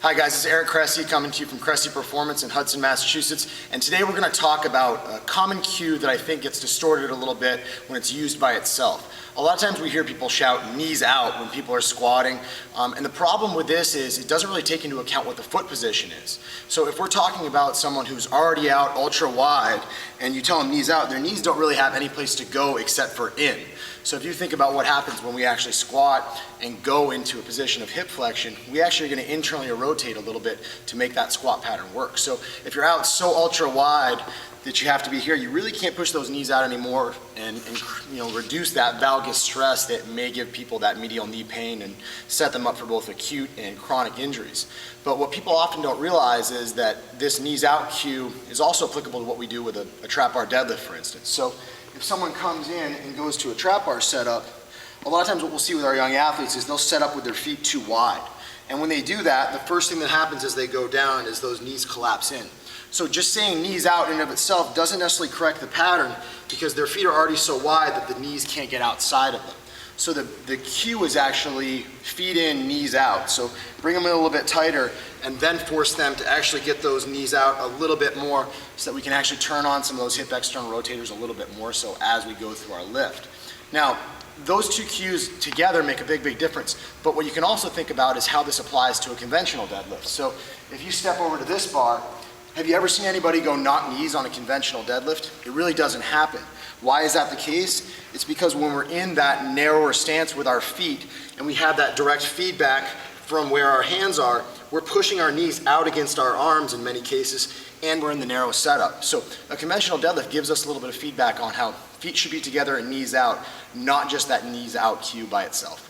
Hi guys, this is Eric Cressy coming to you from Cressy Performance in Hudson, Massachusetts, and today we're going to talk about a common cue that I think gets distorted a little bit when it's used by itself. A lot of times we hear people shout knees out when people are squatting, and the problem with this is it doesn't really take into account what the foot position is. So if we're talking about someone who's already out ultra wide and you tell them knees out, their knees don't really have any place to go except for in. So if you think about what happens when we actually squat and go into a position of hip flexion, we actually are going to internally rotate a little bit to make that squat pattern work. So if you're out so ultra wide that you have to be here, you really can't push those knees out anymore and reduce that valgus stress that may give people that medial knee pain and set them up for both acute and chronic injuries. But what people often don't realize is that this knees out cue is also applicable to what we do with a trap bar deadlift, for instance. So if someone comes in and goes to a trap bar setup, a lot of times what we'll see with our young athletes is they'll set up with their feet too wide. And when they do that, the first thing that happens as they go down is those knees collapse in. So just saying knees out in and of itself doesn't necessarily correct the pattern because their feet are already so wide that the knees can't get outside of them. So the cue is actually feet in, knees out. So bring them in a little bit tighter and then force them to actually get those knees out a little bit more so that we can actually turn on some of those hip external rotators a little bit more so as we go through our lift. Now, those two cues together make a big, big difference. But what you can also think about is how this applies to a conventional deadlift. So if you step over to this bar, have you ever seen anybody go knock knees on a conventional deadlift? It really doesn't happen. Why is that the case? It's because when we're in that narrower stance with our feet and we have that direct feedback from where our hands are, we're pushing our knees out against our arms in many cases, and we're in the narrow setup. So a conventional deadlift gives us a little bit of feedback on how feet should be together and knees out, not just that knees out cue by itself.